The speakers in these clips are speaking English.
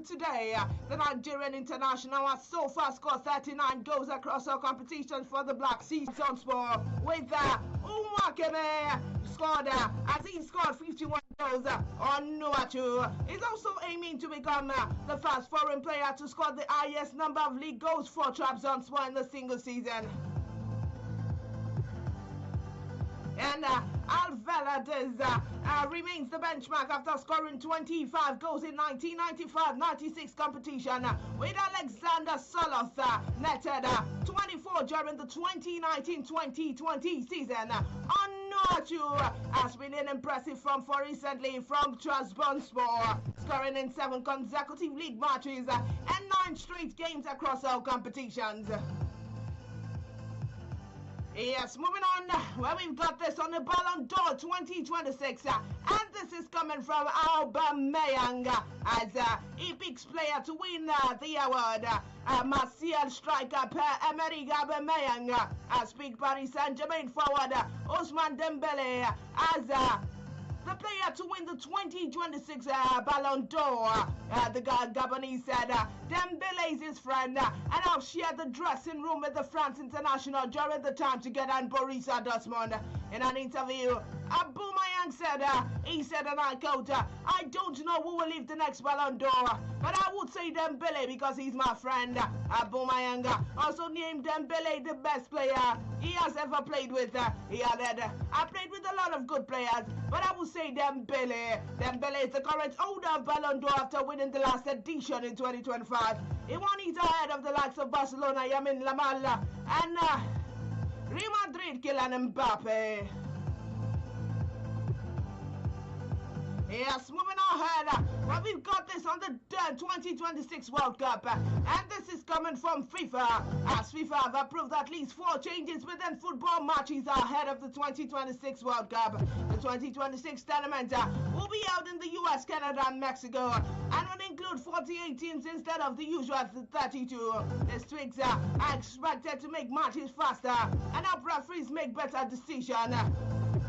today. The Nigerian international has so far scored 39 goals across all competitions for the Black Sea Sport, with Umakeme scored as he scored 51 goals on Nuachu. He's also aiming to become the first foreign player to score the highest number of league goals for Trabzonspor in the single season. And Alvelades remains the benchmark after scoring 25 goals in 1995-96 competition, with Alexander Soloth netted 24 during the 2019-2020 season. Onuachu has been an impressive form for recently from Trabzonspor, scoring in 7 consecutive league matches and 9 straight games across all competitions. Yes, moving on, where we've got this on the Ballon d'Or 2026, and this is coming from Aubameyang as he picks player to win the award. Martial striker Pierre-Emerick Aubameyang has picked Paris Saint-Germain forward Ousmane Dembele as the player to win the 2026 Ballon d'Or. The Gabonese said Dembele is his friend and have shared the dressing room with the France international during the time together in Borussia Dortmund. In an interview, Aubameyang said, and I quote, "I don't know who will leave the next Ballon d'Or, but I would say Dembele because he's my friend." Aubameyang also named Dembele the best player he has ever played with. He added, "I played with a lot of good players, but I would say Dembele. Dembele is the current holder of Ballon d'Or after winning the last edition in 2025. He won it ahead of the likes of Barcelona, Yamin Lamal, and Real Madrid, Kylian Mbappe." Yes, moving ahead, well, we've got this on the 2026 World Cup, and this is coming from FIFA, as FIFA have approved at least 4 changes within football matches ahead of the 2026 World Cup. The 2026 tournament will be held in the US, Canada, and Mexico, and will include 48 teams instead of the usual 32. These tweaks are expected to make matches faster and help referees make better decisions.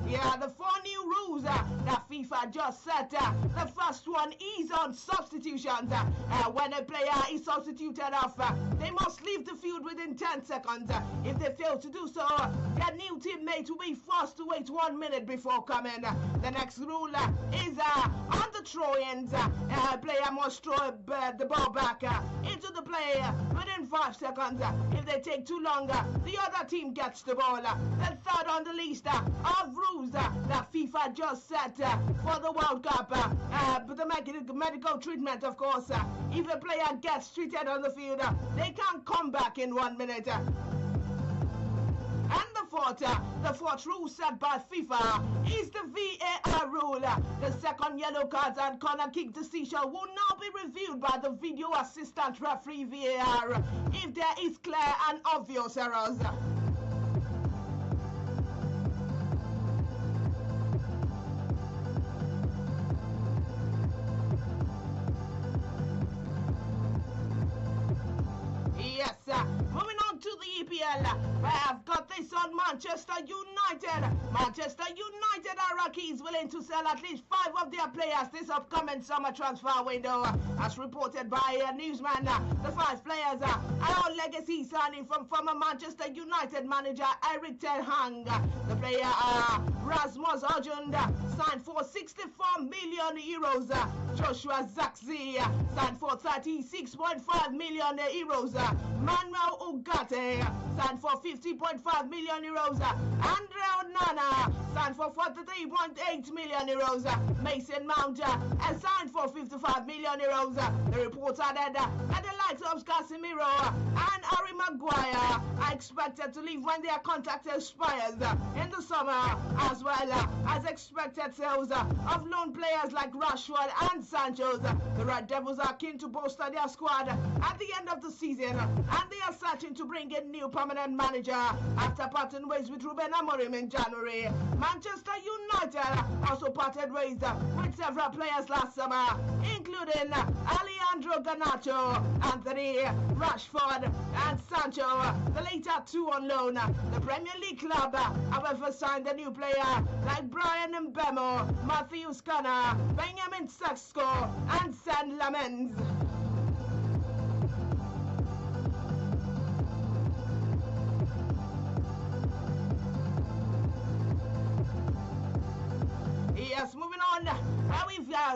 Yeah, the 4 new rules that FIFA just set. The first one is on substitutions. When a player is substituted off, they must leave the field within 10 seconds. If they fail to do so, their new teammate will be forced to wait 1 minute before coming. The next rule is on the throw-ins. Player must throw the ball back into the player within 5 seconds. If they take too long, the other team gets the ball. The third on the list of rules that FIFA just set for the World Cup, but the medical treatment, of course. If a player gets treated on the field, they can't come back in 1 minute. And the fourth rule set by FIFA is the VAR rule. The second yellow cards and corner kick decision will now be reviewed by the video assistant referee VAR if there is clear and obvious errors. Moving on to the EPL, I've got this on Manchester United. Manchester United Iraqis willing to sell at least 5 of their players this upcoming summer transfer window. As reported by a newsman, the 5 players are all legacy signing from former Manchester United manager Erik ten Hag. The player Rasmus Højlund signed for 64 million euros. Joshua Zirkzee signed for 36.5 million euros. Manuel Ugarte signed for 50.5 million euros. Andre Onana signed for 43.8 million euros. Mason Mount signed for 55 million euros. The report added that the likes of Casemiro and Harry Maguire are expected to leave when their contract expires in the summer, as well as expected sales of loan players like Rashford and Sancho. The Red Devils are keen to bolster their squad at the end of the season, and they are searching to bring in new permanent manager after parting ways with Ruben Amorim in January. Manchester United also parted ways with several players last summer, including Alejandro Garnacho, Anthony Rashford, and Sancho, the later 2 on loan. The Premier League club, however, signed a new player like Brian Mbemo, Matthew Cunha, Benjamin Sesko, and San Lamens.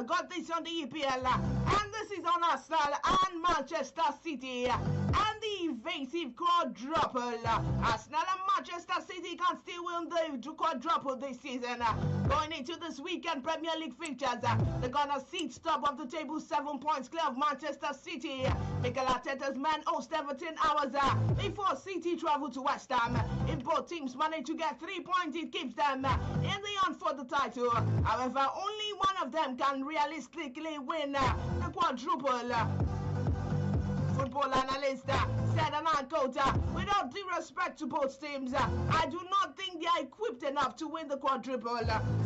got this on the EPL, and this is on Arsenal and Manchester City, and the evasive quadruple. Arsenal and Manchester City can still win the quadruple this season. Going into this weekend Premier League fixtures, they're gonna sit top of the table, 7 points clear of Manchester City. Mikel Arteta's men host Everton hours before City travel to West Ham. If both teams manage to get 3 points, it keeps them in the hunt for the title. However, only one of them can realistically win the quadruple. Football analyst said, and I quote, without due respect to both teams, I do not think they are equipped enough to win the quadruple.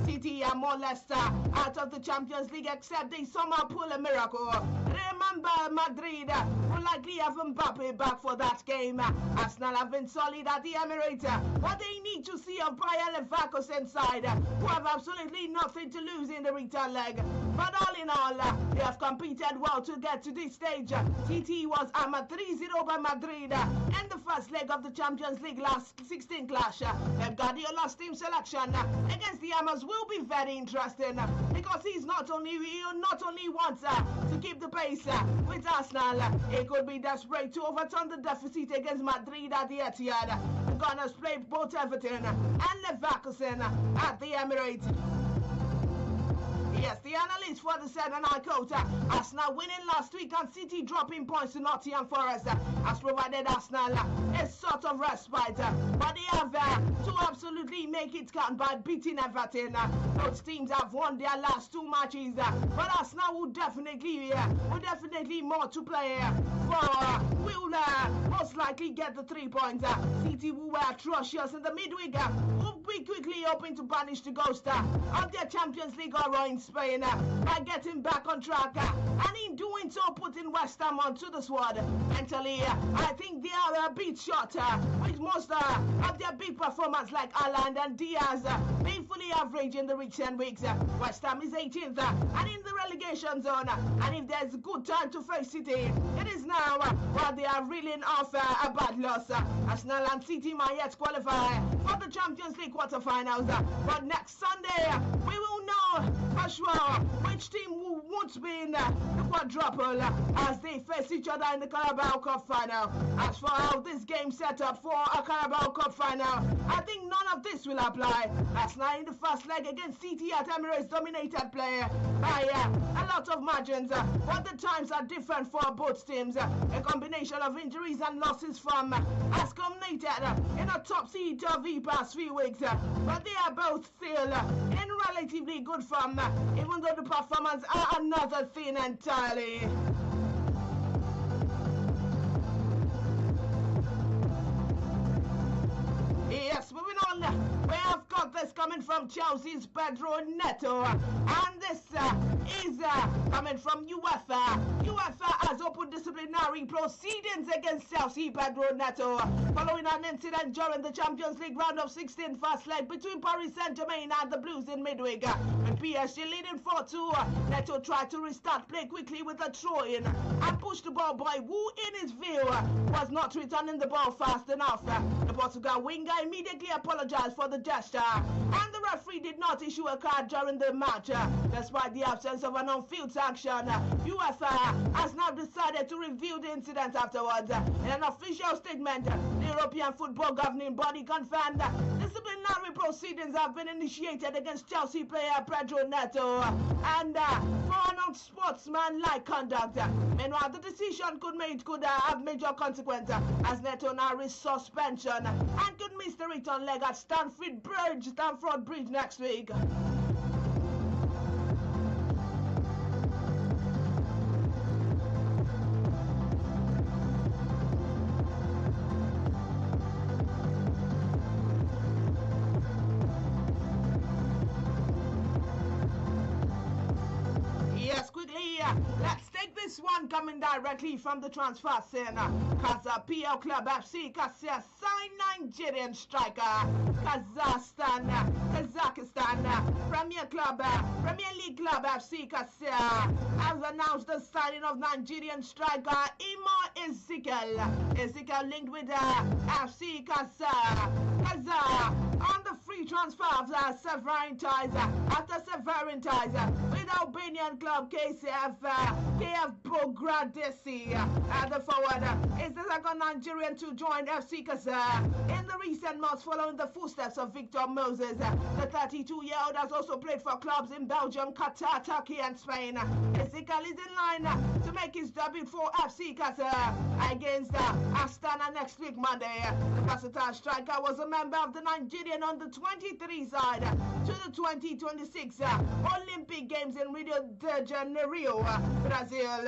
City are more or less out of the Champions League, except they somehow pull a miracle. Remember, Madrid will likely have Mbappe back for that game. Arsenal have been solid at the Emirates, but they need to see a Bayer Leverkusen side who have absolutely nothing to lose in the return leg. But all in all, they have competed well to get to this stage. City was hammered 3-0 by Madrid in the first leg of the Champions League last 16 clash. Pep Guardiola's team selection against the Hammers will be very interesting because he not only wants to keep the pace with Arsenal, he could be desperate to overturn the deficit against Madrid at the Etihad. The Gunners played both Everton and Leverkusen at the Emirates. Yes, the analyst for the said, and I quote, Arsenal winning last week and City dropping points to Nottingham Forest has provided Arsenal a sort of respite, but they have to absolutely make it count by beating Everton. Both teams have won their last 2 matches, but Arsenal will definitely more to play for. Will most likely get the 3 points. City, who were atrocious in the midweek, will be quickly hoping to banish the ghost of their Champions League horror in Spain by getting back on track, and in doing so putting West Ham onto the squad. Mentally, I think they are a bit short with most of their big performers like Haaland and Diaz being fully average in the recent weeks. West Ham is 18th and in the relegation zone, and if there's a good time to face City, it is now while they are reeling off a bad loss. Arsenal and City might yet qualify for the Champions League quarterfinals, but next Sunday we will know for sure which team won't be in the quadruple as they face each other in the Carabao Cup final. As for how this game set up for a Carabao Cup final, I think none of this will apply. Last night in the first leg against City at Emirates dominated play by a lot of margins, but the times are different for both teams. A combination of injuries and losses from has culminated in a top seed of the past few weeks, but they are both still in relatively good form, even though the performance are another thing entirely. Yes, moving on, we have got this coming from Chelsea's Pedro Neto, and this is coming from UEFA. UEFA has opened disciplinary proceedings against Chelsea Pedro Neto following an incident during the Champions League round of 16 first leg between Paris Saint-Germain and the Blues in midweek. With PSG leading 4-2, Neto tried to restart play quickly with a throw-in and pushed the ball boy, who in his view was not returning the ball fast enough. The Portugal winger immediately apologized for the gesture, and the referee did not issue a card during the match. Despite the absence of an on-field sanction, UEFA has now decided to review the incident afterwards. In an official statement, the European Football Governing Body confirmed disciplinary proceedings have been initiated against Chelsea player Pedro Neto and for unsportsmanlike conduct. Meanwhile, the decision could have major consequences as Neto now risks suspension and could miss the return leg at Stamford Bridge next week. Let's take this one coming directly from the transfer scene. Kaza PL Club FC Kasia signed Nigerian striker. Kazakhstan Premier League Club FC Kasia has announced the signing of Nigerian striker Ima Ezekiel linked with FC Kaza on the free transfer after severing ties with with Albanian club KF Bogradesi. The forward is the second Nigerian to join FC Qatar in the recent months following the footsteps of Victor Moses. The 32-year-old has also played for clubs in Belgium, Qatar, Turkey and Spain. Ezekiel is in line to make his debut for FC Qatar against Astana next week Monday. The versatile striker was a member of the Nigerian under-23 side to the 2026 Olympic Games in Rio de Janeiro, Brazil.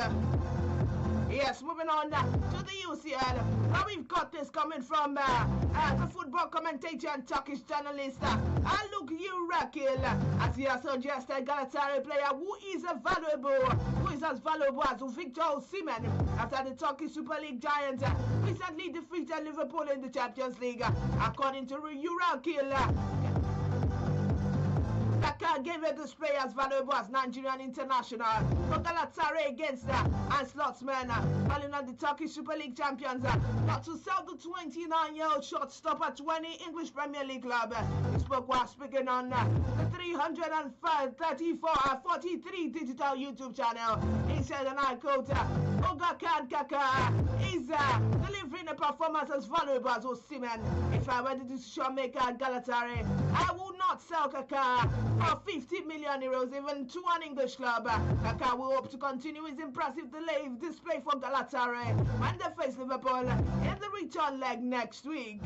Yes, moving on to the UCL. Now we've got this coming from the football commentator and Turkish journalist Haluk Yurakil, as he has suggested Galatasaray player who is as valuable as Victor Osimhen after the Turkish Super League giant recently defeated Liverpool in the Champions League. According to Yurakil, Kaka gave it this player as valuable as Nigerian international for Galatasaray against Slotsman, calling on the Turkish Super League champions not to sell the 29-year-old shortstopper to any English Premier League club. He spoke while speaking on the 43 digital YouTube channel. He said, and I quote, Ogakan Kaka is delivering a performance as valuable as Osimhen. If I were the decision maker at Galatasaray, I would not sell Kaka for 50 million euros even to an English club. Kaka will hope to continue his impressive display for Galatasaray when they face Liverpool in the return leg next week.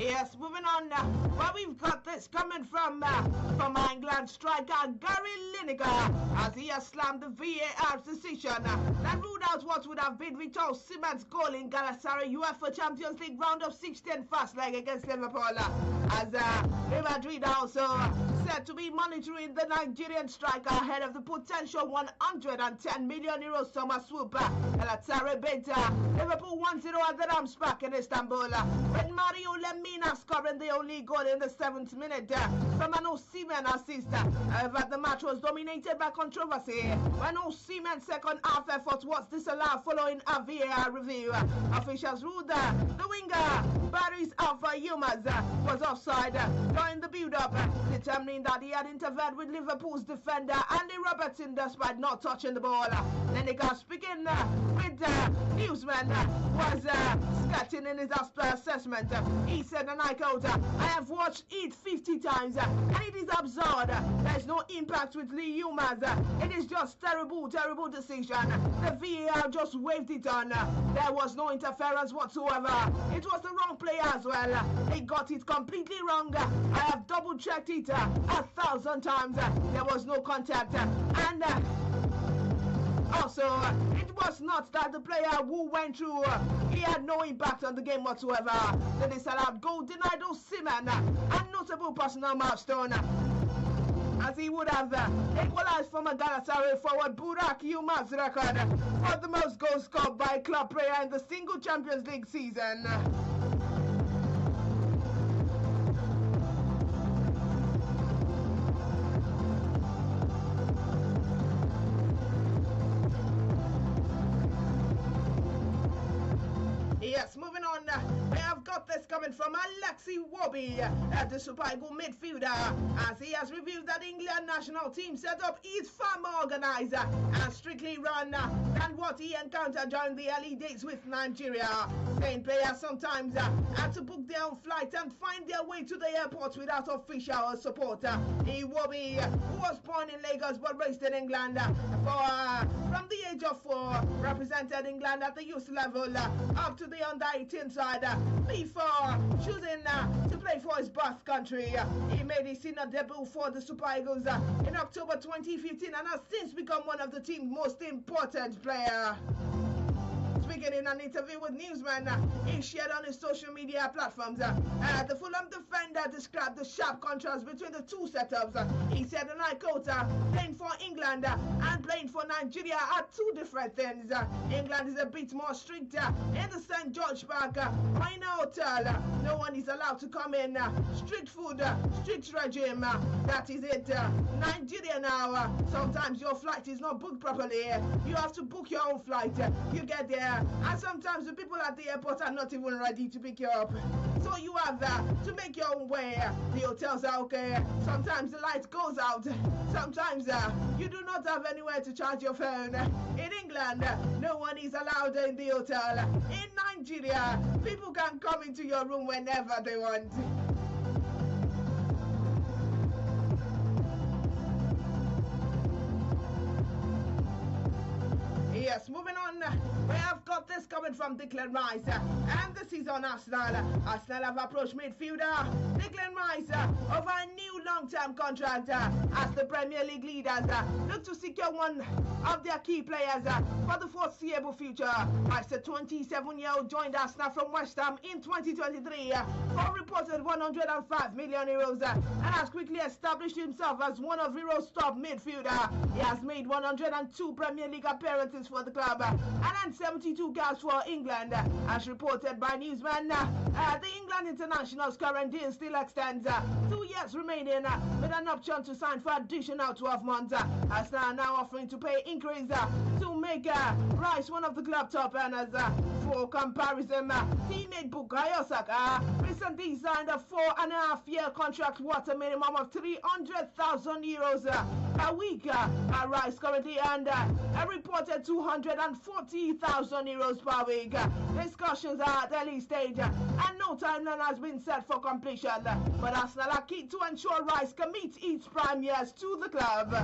Yes, moving on. Well, we've got this coming from England striker Gary Lineker, as he has slammed the VAR's decision that ruled out what would have been Victor Osimhen's goal in Galatasaray UEFA Champions League round of 16 first leg against Liverpool. As Real Madrid also said to be monitoring the Nigerian striker ahead of the potential 110 million euro summer swoop. Galatasaray beat Liverpool 1-0 at the Ramspark in Istanbul, with Mario Lemina scoring the only goal in the 7th minute from an Osimhen assist. However, the match was dominated by controversy when Osimhen's second half effort was disallowed following a VAR review. Officials ruled the winger Paris Alpha Yilmaz was offside during the build-up, determining that he had interfered with Liverpool's defender Andy Robertson despite not touching the ball. Lineker, speaking with newsmen, was sketching in his assessment. He said, and I quote, I have watched it 50 times and it is absurd. There is no impact with Lee Yilmaz. It is just terrible decision. The VAR just waved it on. There was no interference whatsoever. It was the wrong player as well. He got it completely wrong. I have double-checked it 1,000 times. There was no contact. And also, it was not that the player who went through, he had no impact on the game whatsoever. The disallowed goal denied Osimhen a notable personal milestone, as he would have equalized from a Galatasaray forward Burak Yilmaz's record for the most goals scored by a club player in the single Champions League season. Yes, moving on, we have got this coming from Alexi Wobby, the Super Eagle midfielder, as he has revealed that England national team setup is far more organized and strictly run than what he encountered during the early days with Nigeria, saying players sometimes had to book their own flight and find their way to the airport without official support. Iwobi, who was born in Lagos but raised in England from the age of 4, represented England at the youth level up to the under-18 side before choosing to play for his birth country. He made his senior debut for the Super Eagles in October 2015 and has since become one of the team's most important players. Taking in an interview with newsman, he shared on his social media platforms. The Fulham defender described the sharp contrast between the two setups. He said, and I quote, playing for England and playing for Nigeria are two different things. England is a bit more strict in the St. George Park or in a hotel. No one is allowed to come in. Strict food, strict regime. That is it. Nigeria now, sometimes your flight is not booked properly. You have to book your own flight. You get there, and sometimes the people at the airport are not even ready to pick you up. So you have to make your own way. The hotels are okay. Sometimes the light goes out. Sometimes you do not have anywhere to charge your phone. In England, no one is allowed in the hotel. In Nigeria, people can come into your room whenever they want. Yes, moving on, we have got this coming from Declan Rice, and this is on Arsenal. Arsenal have approached midfielder Declan Rice over a new long-term contract as the Premier League leaders look to secure one of their key players for the foreseeable future. As the 27-year-old joined Arsenal from West Ham in 2023 for reported €105 million and has quickly established himself as one of Europe's top midfielder. He has made 102 Premier League appearances for the club and 72 goals for England. As reported by newsman, the England international's current deal still extends 2 years remaining with an option to sign for additional 12 months. Arsenal are now offering to pay increase to make Rice one of the club top earners. For comparison, teammate Bukayo Saka recently signed a 4.5-year contract worth a minimum of €300,000 per week. Rice currently earned a reported €240,000 per week. Discussions are at early stage and no timeline has been set for completion. But Arsenal are keen to ensure Rice commits its prime years to the club.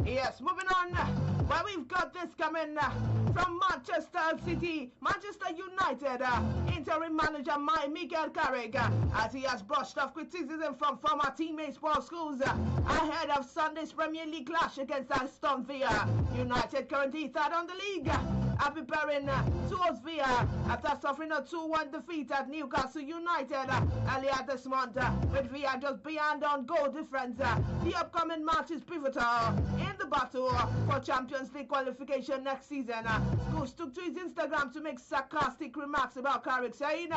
Yes, moving on, where we've got this coming from Manchester City. Manchester United interim manager Michael Carrick, as he has brushed off criticism from former teammates Paul Scholes ahead of Sunday's Premier League clash against Aston Villa. United currently third on the league, are preparing towards Villa after suffering a 2-1 defeat at Newcastle United earlier this month, with Villa just beyond on goal difference. The upcoming match is pivotal in the battle for Champions League qualification next season. Scholes took to his Instagram to make sarcastic remarks about Carrick, saying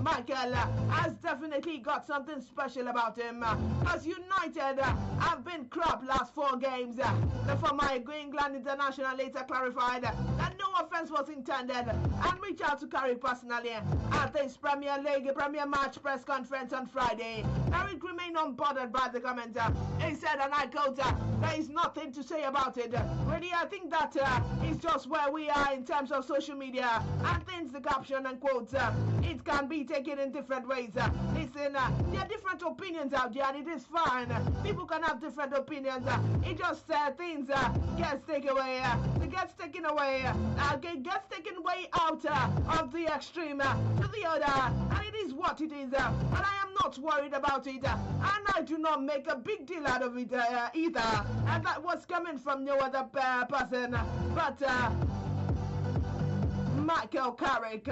Michael has definitely got something special about him, because United have been crap last 4 games. The former England international later clarified that no offense was intended and reached out to Carrick personally at this Premier League Premier Match press conference on Friday. Carrick remained unbothered by the comment. He said, and I quote, there is nothing to say about it. Really, I think that is just where we are in terms of social media and things, the caption and quotes. It can be taken in different ways. Listen, there are different opinions out there and it is fine. People can have different opinions. It just things gets taken away. It gets taken away. Gets taken way out of the extreme to the other, and it is what it is. And I am not worried about it, and I do not make a big deal out of it either. And that was coming from no other person but Michael Carrick.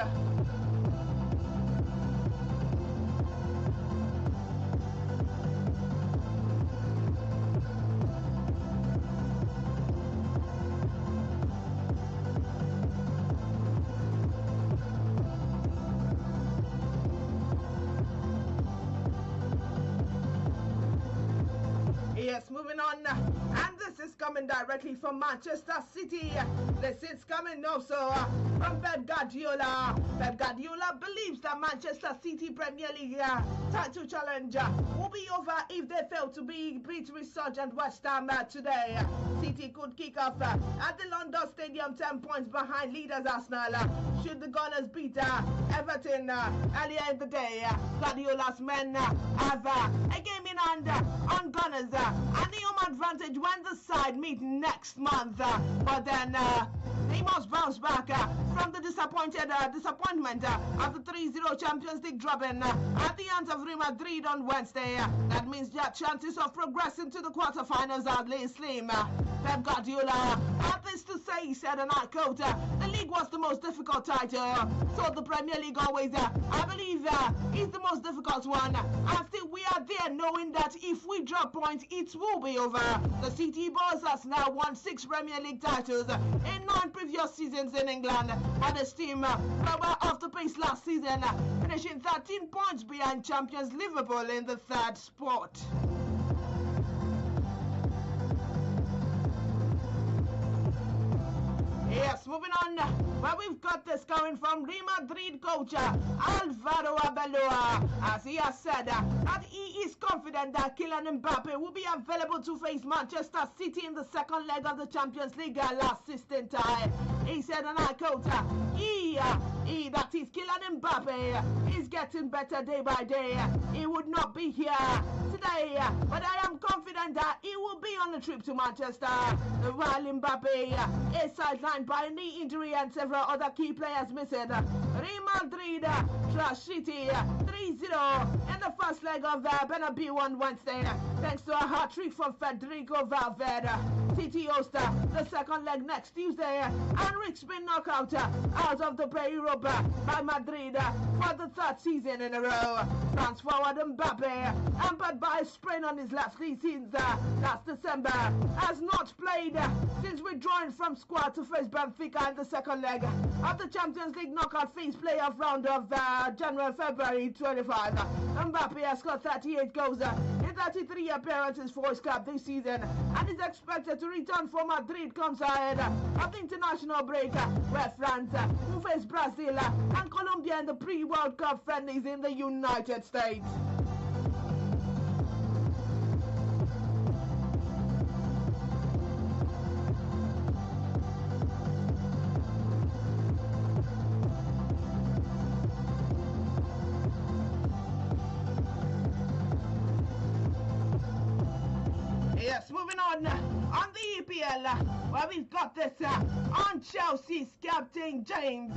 Yes, moving on, and this is coming directly from Manchester City. This is coming also from Pep Guardiola. Pep Guardiola believes that Manchester City Premier League title challenge will be over if they fail to beat resurgent West Ham today. City could kick off at the London Stadium 10 points behind leaders Arsenal should the Gunners beat Everton earlier in the day. Guardiola's men have a game in hand on Gunners and the home advantage when the side meet next month. But then they must bounce back from the disappointment of the 3-0 Champions League drubbing at the hands of Real Madrid on Wednesday. That means their chances of progressing to the quarterfinals are slim. Pep Guardiola had this to say, he said, and I quote, the league was the most difficult title. So the Premier League always, I believe, is the most difficult one. And still we are there knowing that if we drop points, it will be over. The City Boys has now won 6 Premier League titles in 9 previous seasons in England. And this team were off the pace last season, finishing 13 points behind champions Liverpool in the 3rd spot. Yes, moving on, where we've got this coming from Real Madrid coach Alvaro Arbeloa, as he has said that he is confident that Kylian Mbappe will be available to face Manchester City in the 2nd leg of the Champions League last season tie. He said, and I quote, he, that is Kylian Mbappe, is getting better day by day. He would not be here today, but I am confident that he will be on the trip to Manchester. While Mbappe is sidelined by a knee injury and several other key players missing. Real Madrid trash City 3-0 in the 1st leg of the Bernabeu on Wednesday, thanks to a hat-trick from Federico Valverde. City host the 2nd leg next Tuesday, and risks being knocked out of the Europa by Madrid for the 3rd season in a row. France forward Mbappe, hampered by a sprain on his left knee since last December, has not played since withdrawing from squad to face Benfica in the 2nd leg of the Champions League knockout phase playoff round of January-February 25. Mbappe has scored 38 goals in 33 appearances for his club this season, and is expected to return for Madrid comes ahead of the international break, where France will face Brazil and Colombia in the pre-World Cup friendlies in the United States. Yes, moving on the EPL, where we've got this on Chelsea's captain James.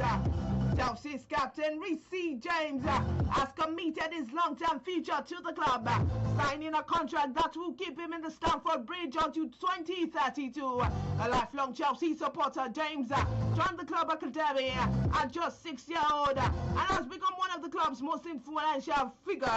Chelsea's captain Reece James has committed his long-term future to the club, signing a contract that will keep him in the Stamford Bridge until 2032. A lifelong Chelsea supporter, James joined the club academy at just 6-year-old and has become one of the club's most influential figures,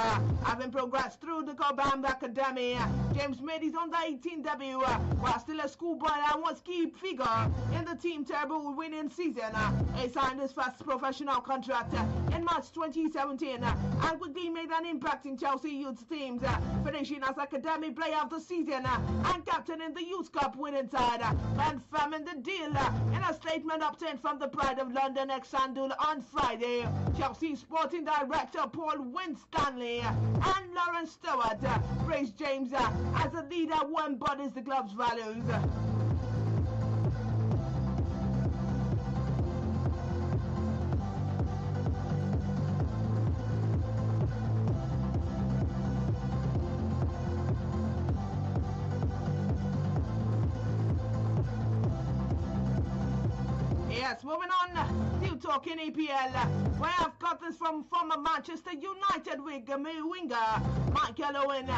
having progressed through the Cobham academy. James made his under-18 debut while still a schoolboy and was key figure in the team treble winning season. He signed his first professional contract in March 2017 and quickly made an impact in Chelsea youth teams, finishing as academy player of the season and captain in the Youth Cup winning side, confirming the deal in a statement obtained from the Pride of London ex-Sandul on Friday. Chelsea sporting director Paul Winstanley and Lawrence Stewart praised James as a leader who embodies the club's values. Yes, moving on, still talking EPL, where I've got this from former Manchester United winger Michael Owen,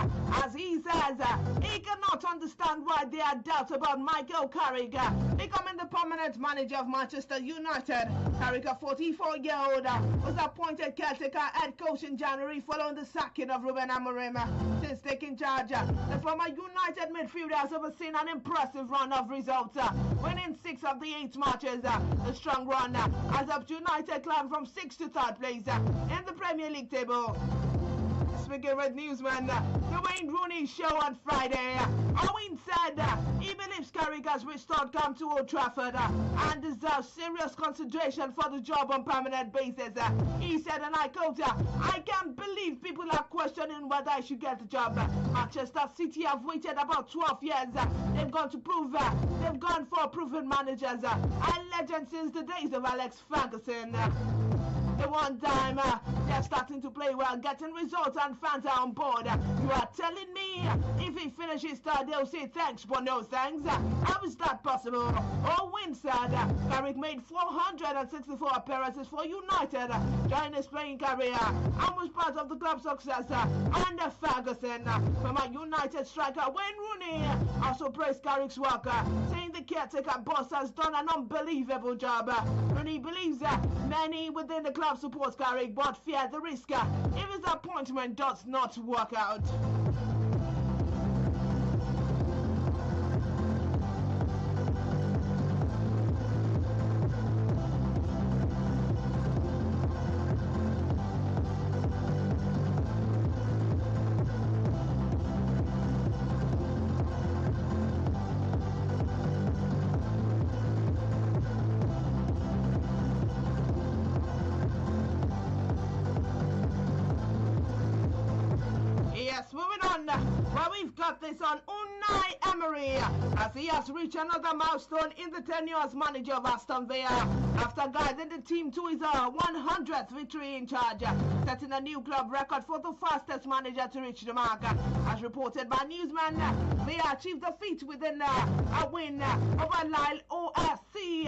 as he says he cannot understand why there are doubts about Michael Carrick becoming the permanent manager of Manchester United. Carrick, a 44-year-old, was appointed caretaker head coach in January following the sacking of Ruben Amorim. Since taking charge, the former United midfielder has overseen an impressive run of results, winning 6 of the 8 matches. The strong run has helped United climb from 6th to 3rd place in the Premier League table. Speaking with newsman Dwayne Rooney's show on Friday, Owen said he believes Carrick has restored calm to Old Trafford and deserves serious consideration for the job on permanent basis. He said, and I quote, I can't believe people are questioning whether I should get the job. Manchester City have waited about 12 years. They've gone for proven managers and legends since the days of Alex Ferguson. The one time they're starting to play well, getting results and fans are on board. You are telling me if he finishes third, they'll say thanks but no thanks. How is that possible? Oh, Winston, Carrick made 464 appearances for United during his playing career and was part of the club's success under Ferguson. Former United striker Wayne Rooney also praised Carrick's work, saying the caretaker boss has done an unbelievable job. Rooney believes many within the club support Carrick but fear the risk if his appointment does not work out. Moving on, well, we've got this on Unai Emery as he has reached another milestone in the tenure as manager of Aston Villa after guiding the team to his 100th victory in charge, setting a new club record for the fastest manager to reach the mark. As reported by newsman, Villa achieved a feat within a win over Lille OFC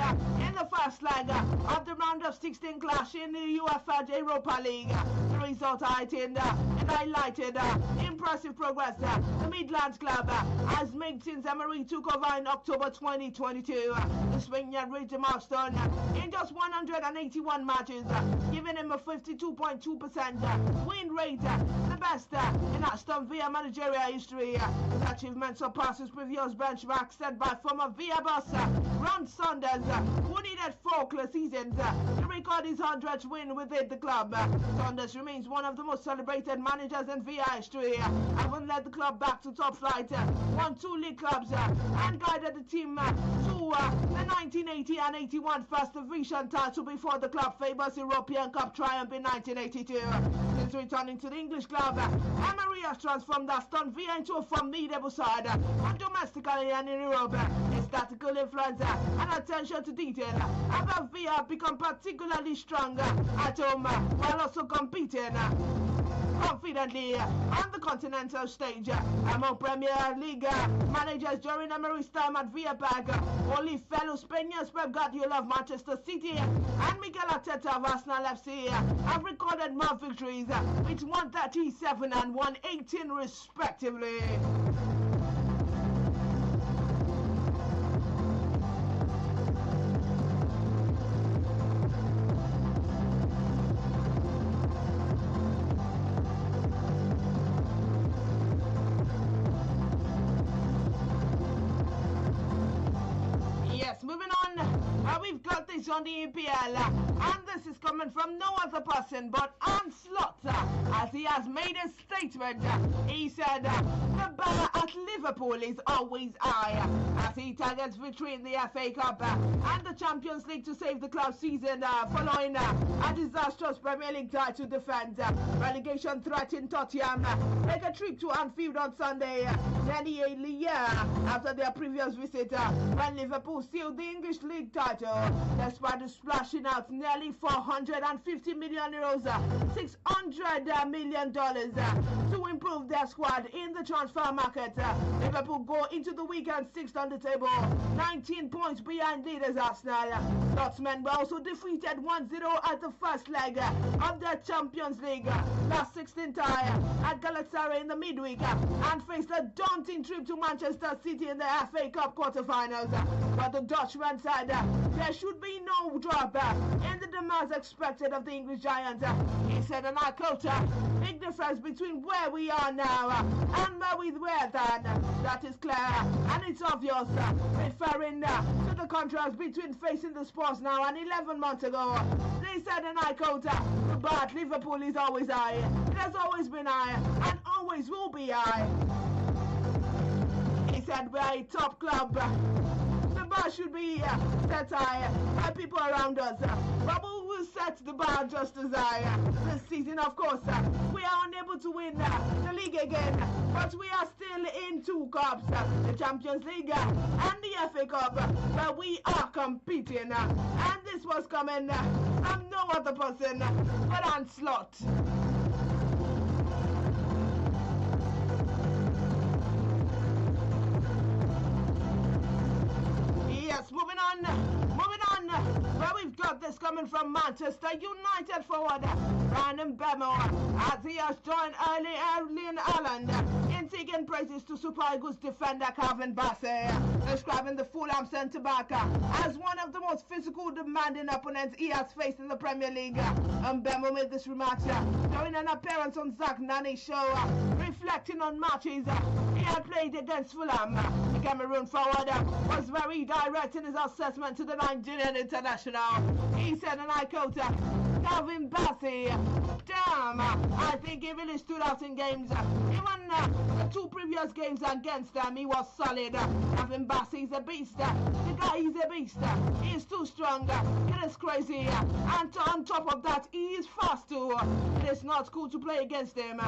in the first leg of the round of 16 clash in the UEFA Europa League. The result highlighted impressive progress the Midlands club has made since Emery took over in October 2022. The Spaniard reached a milestone in just 181 matches, giving him a 52.2% win rate, the best in Aston Villa managerial history. His achievement surpasses previous benchmarks set by former Villa boss Ron Saunders, who needed 4 close seasons to record his 100th win within the club. Saunders remains one of the most celebrated managers in Villa history, having led the club back to top flight, won 2 league clubs, and guided the team to the 1980 and 81 First Division title before the club famous European Cup triumph in 1982. Since returning to the English club, Emery has transformed Aston Villa into a formidable side, and domestically and in Europe. His tactical influence and attention to detail have Villa become particularly strong at home while also competing confidently on the continental stage. Among Premier League managers during Emery's time at Villa Park, only fellow Spaniards Pep Guardiola of Manchester City and Mikel Arteta of Arsenal FC have recorded more victories, with 137 and 118 respectively. Moving on, we've got this on the EPL, and this is coming from no other person but Slot, as he has made a statement. He said, the bar at Liverpool is always high, as he targets victory in the FA Cup and the Champions League to save the club's season following a disastrous Premier League title defense. Relegation threatened Tottenham make a trip to Anfield on Sunday, nearly a year after their previous visit when Liverpool sealed the English League title, despite splashing out nearly 450 million euros, $600 million to improve their squad in the transfer market. Liverpool go into the weekend 6th on the table, 19 points behind leaders Arsenal. Scotsmen were also defeated 1-0 at the first leg of their Champions League last 16th tie at Galatasaray in the midweek and faced a daunting trip to Manchester City in the FA Cup quarterfinals. But the Dutchman said there should be no drop in the demands expected of the English Giants. He said, and I quote, big difference between where we are now and where we were then. That is clear and it's obvious, referring to the contrast between facing the Spurs now and 11 months ago. They said, and I quote, the bar at Liverpool is always high. It has always been high and always will be high. He said, we're a top club. The bar should be set high by people around us, but we will set the bar just as high. This season, of course, we are unable to win the league again, but we are still in 2 cups, the Champions League and the FA Cup, where we are competing. And this was coming from no other person but Slot. coming from Manchester United forward Brandon Bemo, as he has joined Erling Haaland in taking praises to Super Eagles defender Calvin Bassey, describing the Fulham centre-back as one of the most physical, demanding opponents he has faced in the Premier League. Bemo made this remark during an appearance on Zach Nani's show, reflecting on matches he had played against Fulham. The Cameroon forward was very direct in his assessment to the Nigerian international. He said, and I quote, Calvin Bassey, damn, I think he really stood out in games. Even the two previous games against them, he was solid. Calvin Bassey is a beast. The guy is a beast. He is too strong. It is crazy. And on top of that, he is fast too. It is not cool to play against him.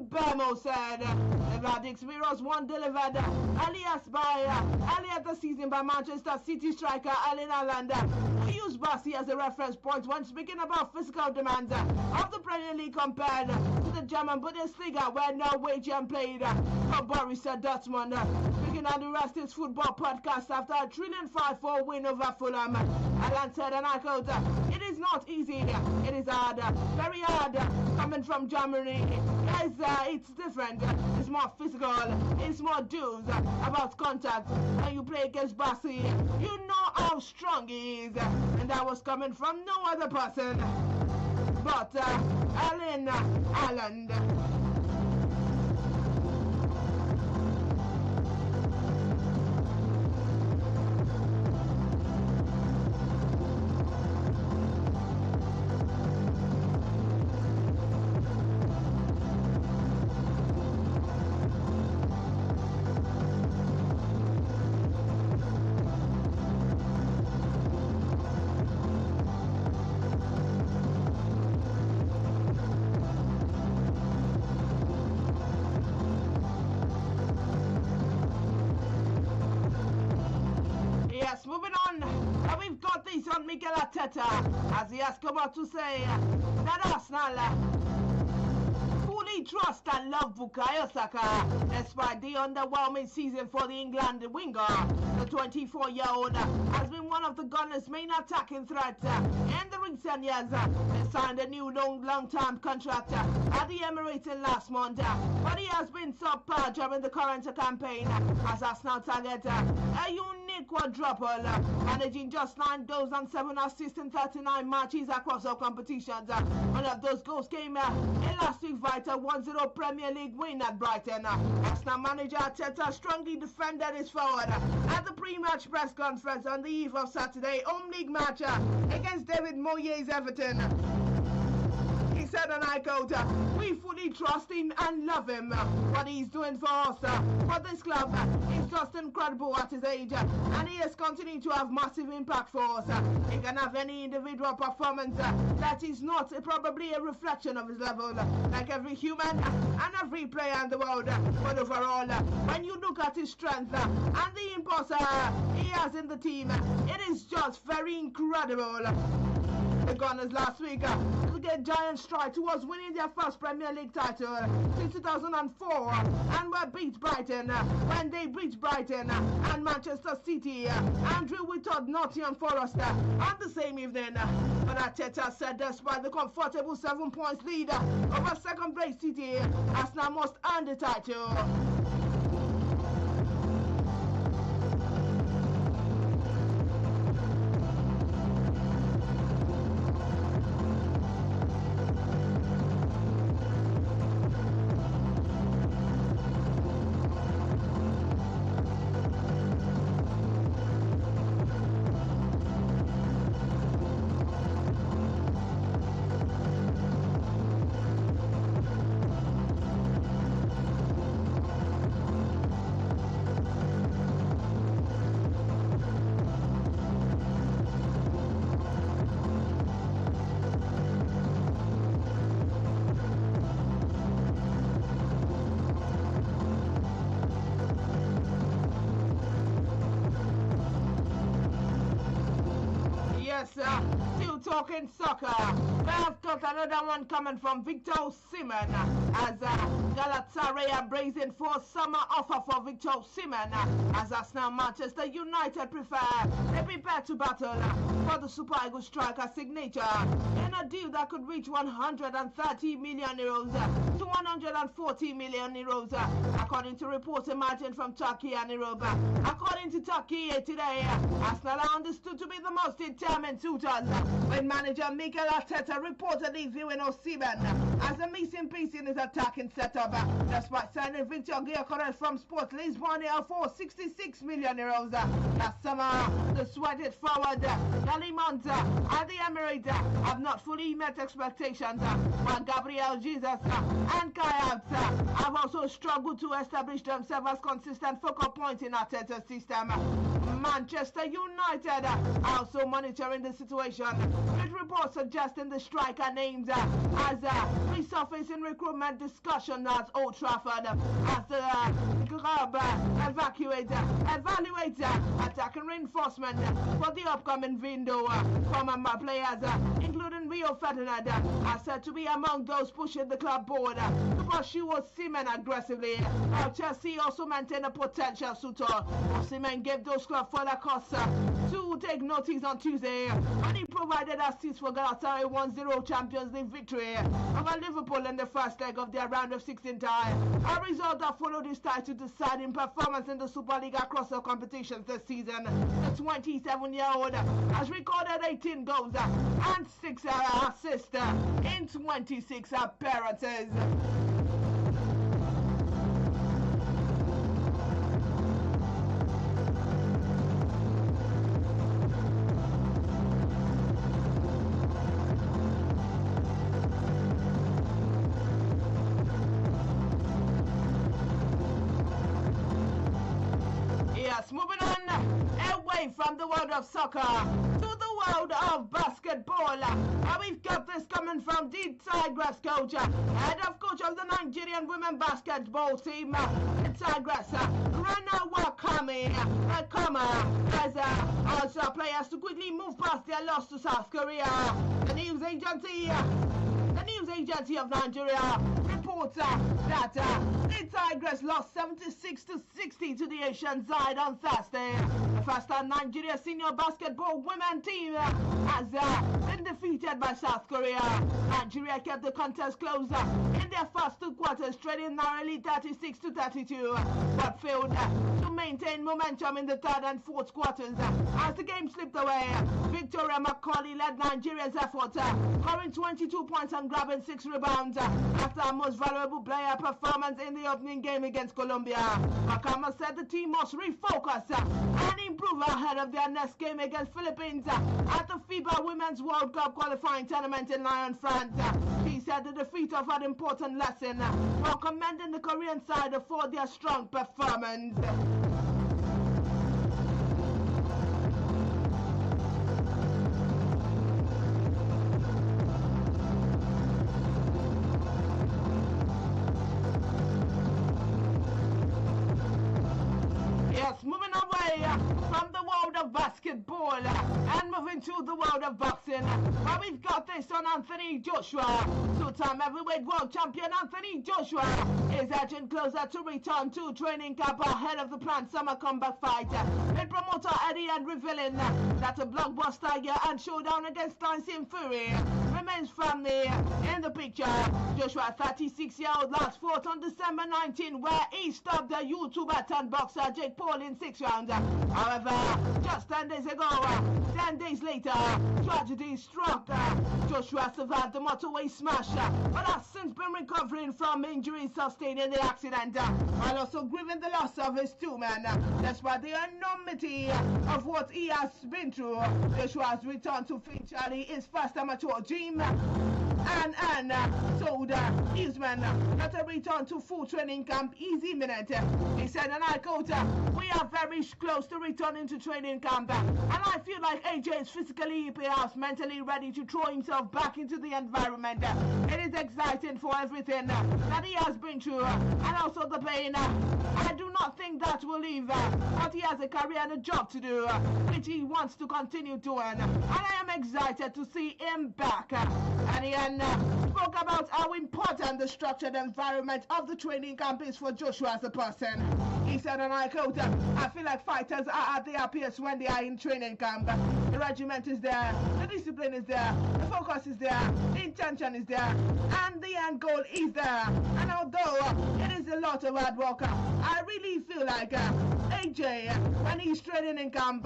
Bemo said. The Vladix Mirrors one delivered earlier this season by Manchester City striker Erling Haaland, who used Bassey as a reference point when speaking about physical demands of the Premier League compared to the German Bundesliga, where Norwegian played for Borussia Dortmund. Speaking on the Rest is Football podcast after a 3-5-4 win over Fulham, Haaland said, and I quote, it is not easy, it is hard, very hard, coming from Germany. Guys, it's different, it's more physical, it's more dues about contact. When you play against Bassey, you know how strong he is, and that was coming from no other person but Erling Haaland. Yes, moving on, we've got this on Mikel Arteta, as he has come out to say that Arsenal fully trust and love Bukayo Saka, despite the underwhelming season for the England winger. The 24-year-old has been one of the Gunners' main attacking threats in the recent years. They signed a new long-term contract at the Emirates in last month, but he has been subpar during the current campaign as Arsenal target a unique quadruple, managing just 9 goals and 7 assists in 39 matches across all competitions. One of those goals came in last week's vital 1-0 Premier League win at Brighton. Arsenal manager Arteta strongly defended his forward at the pre-match press conference on the eve of Saturday home league match against David Moyes' Everton. He said, and I quote, we fully trust him and love him. What he's doing for us, for this club, is just incredible at his age, and he has continued to have massive impact for us. He can have any individual performance that is not probably a reflection of his level, like every human and every player in the world. But overall, when you look at his strength and the impulse he has in the team, it is just very incredible. The Gunners last week took a giant stride towards winning their first Premier League title since 2004 and were beat Brighton when they beat Brighton and Manchester City and drew with Nottingham Forest on the same evening. But Arteta said despite the comfortable 7 points lead over second-place City, Arsenal must earn the title. Still talking soccer. I've got another one coming from Victor Osimhen as Galatasaray are bracing for summer offer for Victor Osimhen as Arsenal Manchester United prepare to battle for the Super Eagles striker signature in a deal that could reach 130 million euros to 140 million euros, according to reports emerging from Turkey and Europe. According to Turkey today, Arsenal are understood to be the most determined suitors, with manager Mikel Arteta reportedly viewing Osimhen as a missing piece in his attacking setup, despite signing Victor Gyökeres from Sport Lisbon for 66 million euros. Last summer, the sweated forward Galimont and the Emirates have not fully met expectations, while Gabriel Jesus and Kai Havertz have also struggled to establish themselves as consistent focal points in Arteta's system. Manchester United are also monitoring the situation, with reports suggesting the striker names as resurface in recruitment discussions at Old Trafford as the club evaluates attacking reinforcement for the upcoming window. Former players, including Rio Ferdinand, are said to be among those pushing the club board to pursue Osimhen aggressively. Chelsea also maintain a potential suitor. Osimhen gave those clubs further costs to take notice on Tuesday, and he provided assists for Galatasaray 1-0 Champions League victory over Liverpool in the first leg of their round of 16 tie, a result that followed his title deciding performance in the Super League across all competitions this season. The 27-year-old has recorded 18 goals and 6 assists in 26 appearances. Moving on away from the world of soccer to the world of basketball. And we've got this coming from the Diaries coach, head of coach of the Nigerian women basketball team, the Diaries, Rana Wakame, as also players to quickly move past their loss to South Korea. The news agency of Nigeria reports that the Tigers lost 76-60 to the Asian side on Thursday. The first-time Nigeria senior basketball women team has been defeated by South Korea. Nigeria kept the contest close in their first two quarters, trading narrowly 36-32, but failed to maintain momentum in the third and fourth quarters. As the game slipped away, Victoria McCauley led Nigeria's effort, scoring 22 points and grabbing 6 rebounds after a most valuable player performance in the opening game against Colombia. Makama said the team must refocus and improve ahead of their next game against Philippines at the FIBA Women's World Cup qualifying tournament in Lyon, France. He said the defeat of an important lesson while commending the Korean side for their strong performance. Moving away from the world of basketball and moving to the world of boxing, where we've got this on Anthony Joshua. Two-time heavyweight world champion Anthony Joshua is edging closer to return to training camp ahead of the planned summer comeback fight, with promoter Eddie and revealing that a blockbuster year and showdown against Tyson Fury remains firmly in the picture. Joshua, 36-year-old, last fought on December 19, where he stopped the YouTuber turned boxer Jake Paul in 6 rounds. However, just 10 days ago, 10 days later, tragedy struck. Joshua survived the motorway smash, but has since been recovering from injuries sustained in the accident, while also grieving the loss of his two men. Despite the enormity of what he has been through, Joshua has returned to Finchali, his first amateur gym, and told Newsman that a return to full training camp is imminent. He said, and I quote, "We are very close to returning to training camp, and I feel like AJ is physically, perhaps mentally ready to throw himself back into the environment. It is exciting for everything that he has been through, and also the pain. I do not think that will leave, but he has a career and a job to do, which he wants to continue doing, and I am excited to see him back." And spoke about how important the structured environment of the training camp is for Joshua as a person. He said, and I quote, I feel like fighters are at their happiest when they are in training camp. The regiment is there, the discipline is there, the focus is there, the intention is there, and the end goal is there. And although it is a lot of hard work, I really feel like AJ, when he's training in camp,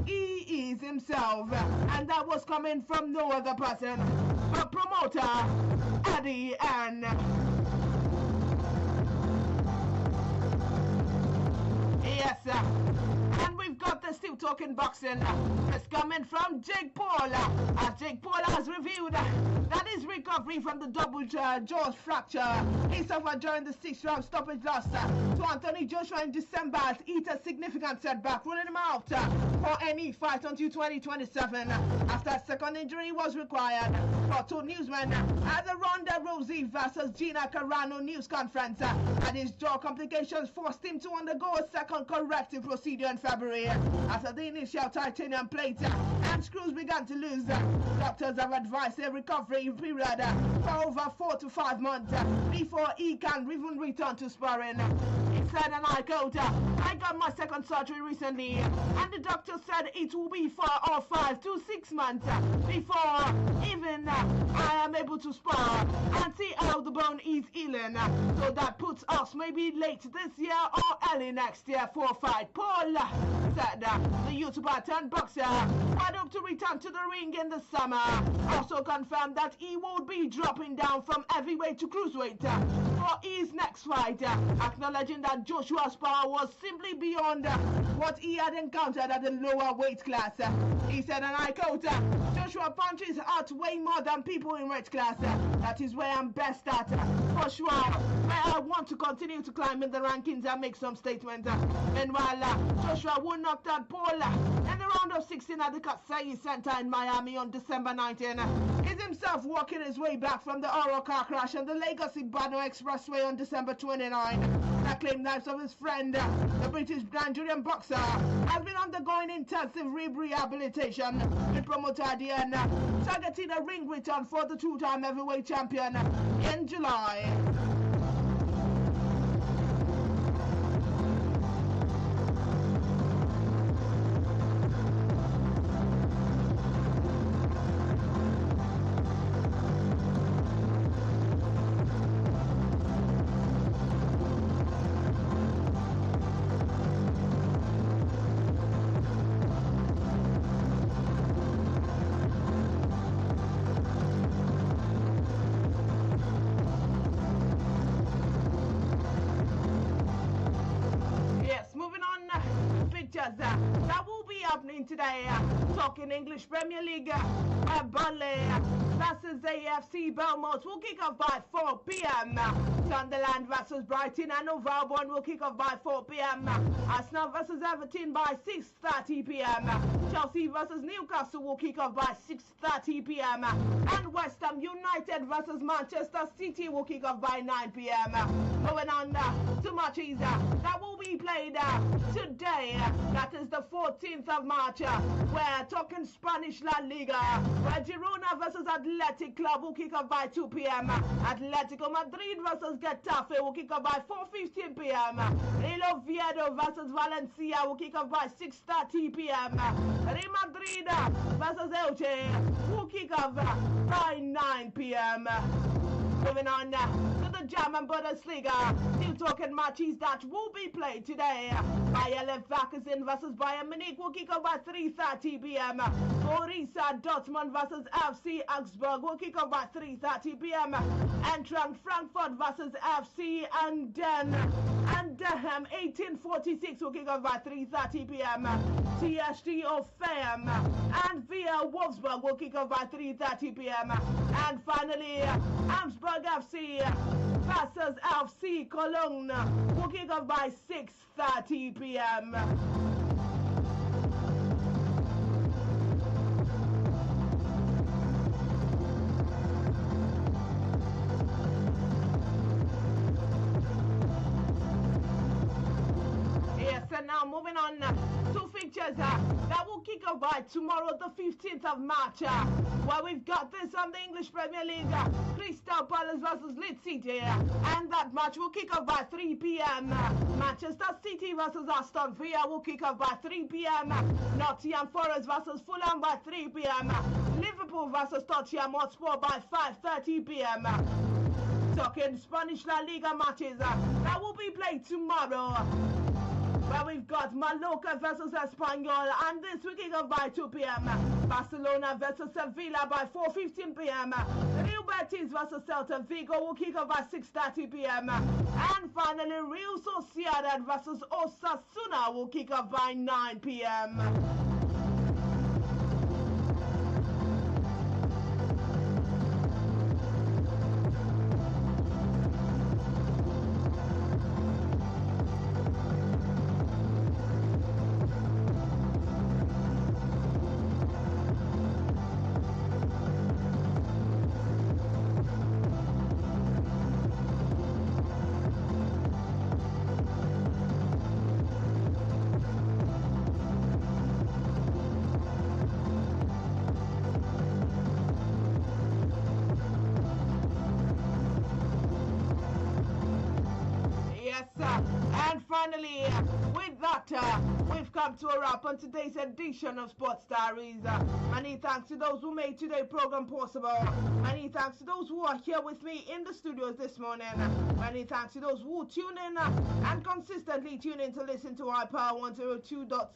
he is himself. And that was coming from no other person but promoter Eddie and yes, and we've got the still talking boxing. It's coming from Jake Paul, as Jake Paul has revealed that his recovery from the double jaw fracture he suffered during the 6th-round stoppage loss to Anthony Joshua in December has hit a significant setback, ruling him out for any fight until 2027 after a second injury was required. For two newsmen at the Ronda Rousey versus Gina Carano news conference, and his jaw complications forced him to undergo a second corrective procedure in February after the initial titanium plate and screws began to lose. Doctors have advised a recovery period for over 4 to 5 months before he can even return to sparring. He said, and I quote, I got my second surgery recently, and the doctor said it will be 4 or 5 to 6 months before even I am able to spar and see how the bone is healing. So that puts us maybe late this year or early next year for a fight. Paul said the YouTuber turned boxer had hoped to return to the ring in the summer. Also confirmed that he would be dropping down from heavyweight to cruiserweight for his next fight, acknowledging that Joshua's power was simply beyond what he had encountered at the lower weight class. He said, and I quote, Joshua punches out way more than people in weight class. That is where I'm best at. For sure, where I want to continue to climb in the rankings and make some statement. Meanwhile, Joshua will knock out Paul in the round of 16 at the Kasai Center in Miami on December 19. He's himself walking his way back from the Oro car crash on the Lagos-Ibadan Expressway on December 29. That claimed lives of his friend, the British Nigerian boxer, has been undergoing intensive rehabilitation with promoter Adian targeting a ring return for the two-time heavyweight champion in July. That will be happening today. Talking English Premier League, Burnley versus AFC Bournemouth will kick off by 4 p.m. Sunderland versus Brighton and Overhampton will kick off by 4 p.m. Arsenal versus Everton by 6:30 p.m. Chelsea versus Newcastle will kick off by 6:30 p.m. And West Ham United versus Manchester City will kick off by 9 p.m. Moving on to matches that will be played today. That is the 14th of March. We're talking Spanish La Liga, where Girona versus Athletic Club will kick off by 2 p.m. Atletico Madrid versus Getafe will kick off by 4:15 p.m. Real Oviedo versus Valencia will kick off by 6:30 p.m. Real Madrid versus Elche will kick off by 9 p.m. Moving on to the German Bundesliga, still talking matches that will be played today. Bayer Leverkusen versus Bayern Munich will kick off by 3:30 p.m. Borussia Dortmund versus FC Augsburg will kick off by 3:30 p.m. Eintracht Frankfurt versus FC Anden and Durham 1846 will kick off by 3:30 p.m. TSG Hoffenheim and Via Wolfsburg will kick off by 3:30 p.m. And finally, Augsburg FC versus FC Cologne will kick off by 6:30 p.m. Yes, and now moving on to two fixtures that will kick off by tomorrow, the 15th of March, where we've got this on the English Premier League, Crystal Palace versus Leeds City, and that match will kick off by 3 p.m. Manchester City versus Aston Villa will kick off by 3 p.m. Nottingham Forest versus Fulham by 3 p.m. Liverpool versus Tottenham Hotspur by 5:30 p.m. Talking Spanish La Liga matches that will be played tomorrow, where we've got Mallorca versus Espanyol, and this will kick off by 2 p.m. Barcelona versus Sevilla by 4:15 p.m. Real Betis versus Celta Vigo will kick off by 6:30 p.m. And finally, Real Sociedad versus Osasuna will kick off by 9 p.m. And finally, with that, we've come to a wrap on today's edition of Sports Diaries. Many thanks to those who made today's program possible. Many thanks to those who are here with me in the studios this morning. Many thanks to those who tune in and consistently tune in to listen to iPower 102.7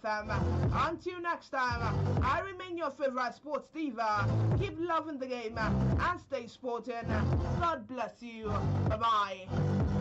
FM. Until next time, I remain your favorite sports diva. Keep loving the game and stay sporting. God bless you. Bye-bye.